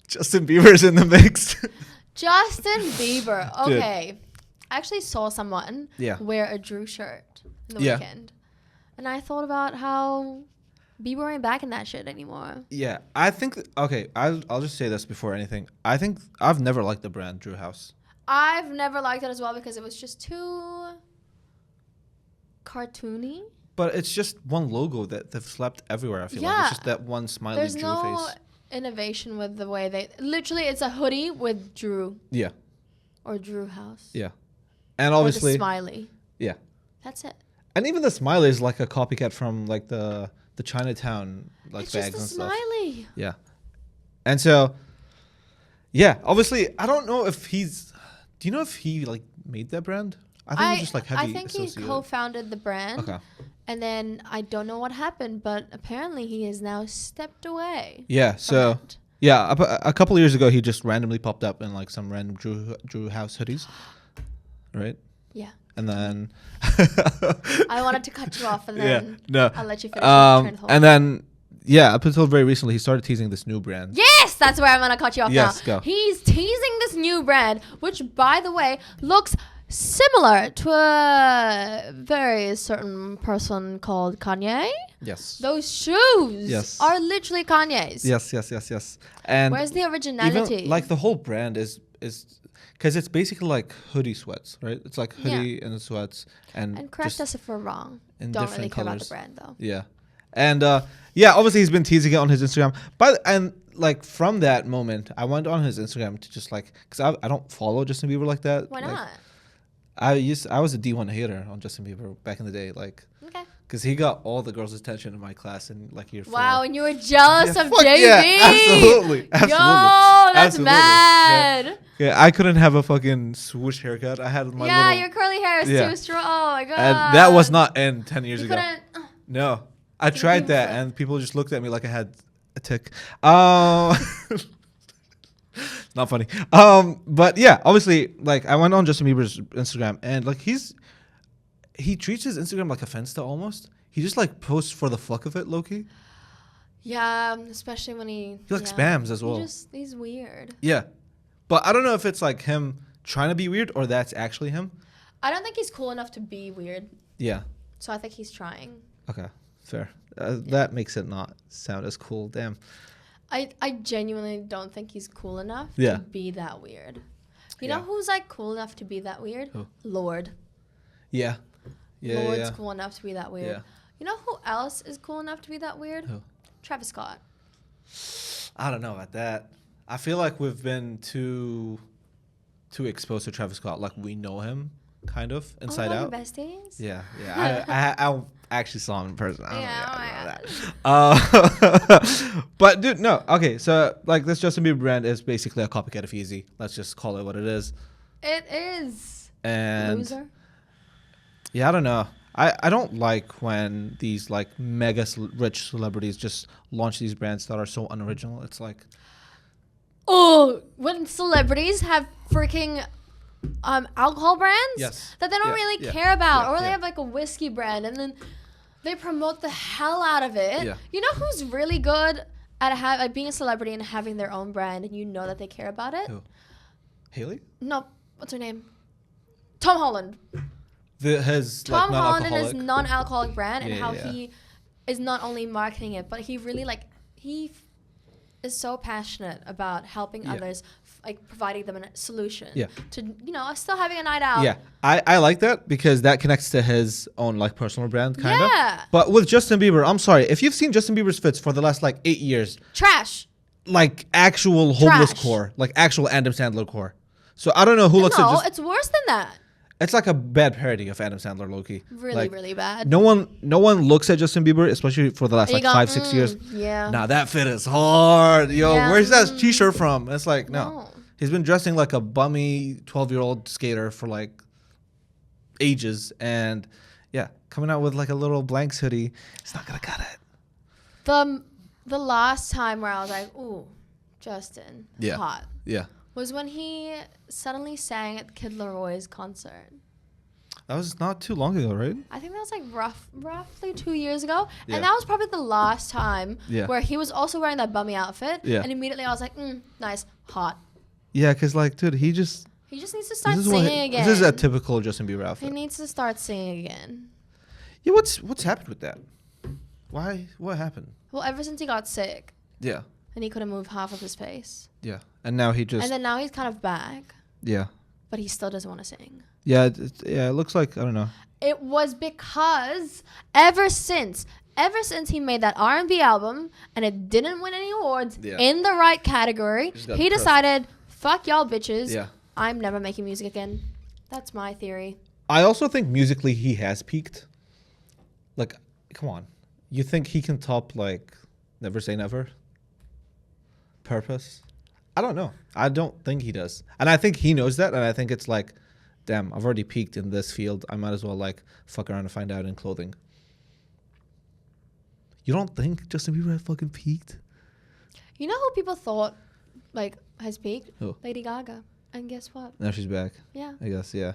Justin Bieber's in the mix. Justin Bieber. Okay. Dude. I actually saw someone wear a Drew shirt in the weekend. And I thought about how Bieber ain't back in that shit anymore. Yeah. I think, I'll just say this before anything. I think I've never liked the brand Drew House. I've never liked it as well because it was just too cartoony. But it's just one logo that they've slapped everywhere, I feel like. It's just that one smiley There's Drew no face. innovation with the way they... Literally, it's a hoodie with Drew. Yeah. Or Drew House. Yeah. And obviously... Or the smiley. Yeah. That's it. And even the smiley is like a copycat from like the Chinatown like it's bags just and stuff. Smiley. Yeah. And so, yeah, obviously, I don't know if he's... Do you know if he like made that brand? I think he's just like heavy I think he co-founded the brand. Okay. And then I don't know what happened, but apparently he has now stepped away. Yeah. So yeah, a couple of years ago, he just randomly popped up in like some random Drew House hoodies, right? Yeah. And then I wanted to cut you off, and then I'll let you finish. And then up until very recently, he started teasing this new brand. Yes, that's where I'm gonna cut you off now. Yes, go. He's teasing this new brand, which, by the way, looks similar to a very certain person called Kanye. Yes. Those shoes are literally Kanye's. Yes. And where's the originality? Even, like the whole brand is because it's basically like hoodie sweats, right? It's like hoodie and sweats and correct us if we're wrong. Don't really care about the brand though. Yeah. And obviously he's been teasing it on his Instagram. And like from that moment, I went on his Instagram to just like, because I don't follow Justin Bieber like that. Why not? I was a D1 hater on Justin Bieber back in the day, like. Okay. Because he got all the girls' attention in my class in like year 4. Wow, and you were jealous of JB. Yeah, absolutely. Yo, that's mad. Yeah, I couldn't have a fucking swoosh haircut. I had my little... your curly hair is too strong. Oh my god. And that was not in 10 years ago. Couldn't... No. I tried that and people just looked at me like I had a tick. Not funny. But yeah, obviously, like I went on Justin Bieber's Instagram and like he treats his Instagram like a Finsta almost. He just like posts for the fuck of it, low-key. Yeah, especially when he like spams as well. He's weird. Yeah. But I don't know if it's like him trying to be weird or that's actually him. I don't think he's cool enough to be weird. Yeah. So I think he's trying. Okay, fair. That makes it not sound as cool. Damn. I genuinely don't think he's cool enough to be that weird. You know who's like cool enough to be that weird? Who? Lord. Yeah. Yeah. Lord's cool enough to be that weird. Yeah. You know who else is cool enough to be that weird? Who? Travis Scott. I don't know about that. I feel like we've been too exposed to Travis Scott. Like we know him kind of inside out. Besties? Yeah. I actually saw him in person. But dude, no. Okay, so like this Justin Bieber brand is basically a copycat of Yeezy. Let's just call it what it is. It is. And loser. Yeah, I don't know. I don't like when these like mega rich celebrities just launch these brands that are so unoriginal. It's like, oh, when celebrities have freaking alcohol brands that they don't really care about, or they have like a whiskey brand and then they promote the hell out of it. Yeah. You know who's really good at being a celebrity and having their own brand, and you know that they care about it? Who? Haley? No, what's her name? Tom Holland. Tom Holland and his non-alcoholic brand, and how he is not only marketing it, but he really he is so passionate about helping others, like providing them a solution to still having a night out. Yeah, I like that because that connects to his own like personal brand kind of. Yeah. But with Justin Bieber, I'm sorry if you've seen Justin Bieber's fits for the last like 8 years. Trash. Like actual homeless core, like actual Adam Sandler core. So I don't know who looks at. No, it's worse than that. It's like a bad parody of Adam Sandler, low-key. Really, really bad. No one looks at Justin Bieber, especially for the last 5-6 years. Yeah. Nah, that fit is hard. Yo, where's that t-shirt from? It's like, no. He's been dressing like a bummy 12-year-old skater for like ages. And coming out with like a little blanks hoodie, it's not going to cut it. The last time where I was like, ooh, Justin, hot. Yeah. Was when he suddenly sang at Kid Leroy's concert. That was not too long ago, right? I think that was like roughly 2 years ago. Yeah. And that was probably the last time where he was also wearing that bummy outfit. Yeah. And immediately I was like, nice, hot. Yeah, because like, dude, he just needs to start singing again. This is a typical Justin Bieber outfit. He needs to start singing again. Yeah, what's happened with that? Why? What happened? Well, ever since he got sick. Yeah. And he couldn't move half of his face. Yeah. And now he just... And then now he's kind of back. Yeah. But he still doesn't want to sing. Yeah, it looks like, I don't know. It was because ever since he made that R&B album and it didn't win any awards in the right category, he decided, fuck y'all bitches. Yeah. I'm never making music again. That's my theory. I also think musically he has peaked. Like, come on. You think he can top, like, Never Say Never? Purpose? I don't know. I don't think he does. And I think he knows that. And I think it's like, damn, I've already peaked in this field. I might as well, like, fuck around and find out in clothing. You don't think Justin Bieber had fucking peaked? You know who people thought, like, has peaked? Who? Lady Gaga. And guess what? Now she's back. Yeah. I guess, yeah.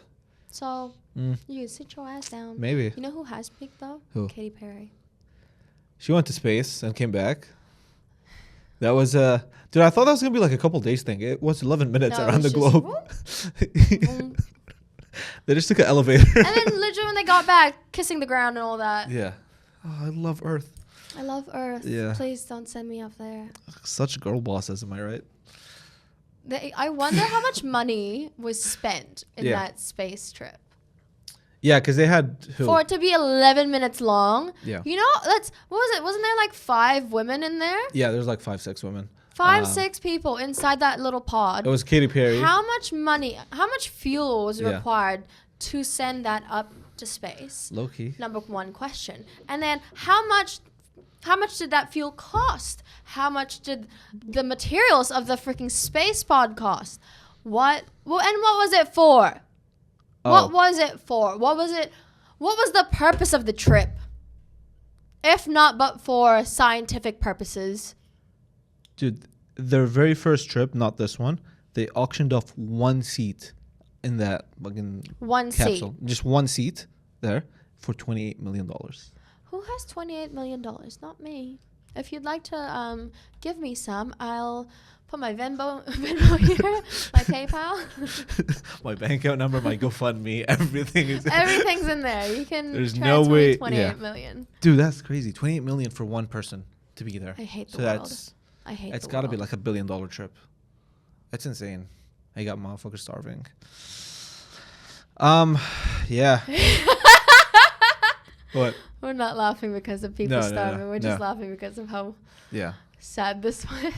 So, you can sit your ass down. Maybe. You know who has peaked, though? Who? Katy Perry. She went to space and came back. That was dude, I thought that was gonna be like a couple days thing. It was 11 minutes around the globe. They just took an elevator. And then literally when they got back, kissing the ground and all that. Yeah. Oh, I love Earth. I love Earth. Yeah. Please don't send me up there. Such girl bosses, am I right? I wonder how much money was spent in that space trip. Yeah, because they had... For it to be 11 minutes long. Yeah. You know, what was it? Wasn't there like 5 women in there? Yeah, there's like 5, 6 women. 5, 6 people inside that little pod. It was Katy Perry. How much fuel was required to send that up to space? Low key. Number 1 question. And then how much did that fuel cost? How much did the materials of the freaking space pod cost? What was it for? Oh. What was it for? What was the purpose of the trip? If not but for scientific purposes. Dude, their very first trip, not this one, they auctioned off 1 seat in that fucking capsule. Seat. Just 1 seat there for $28 million. Who has $28 million? Not me. If you'd like to give me some, I'll put my Venmo here, my PayPal. My bank account number, my GoFundMe, everything's in there. You can There's no way. $28 million. Dude, that's crazy. $28 million for 1 person to be there. I hate the world. It's got to be like $1 billion trip. That's insane. I got motherfuckers starving. Yeah. What? We're not laughing because of people starving. We're just laughing because of how sad this was.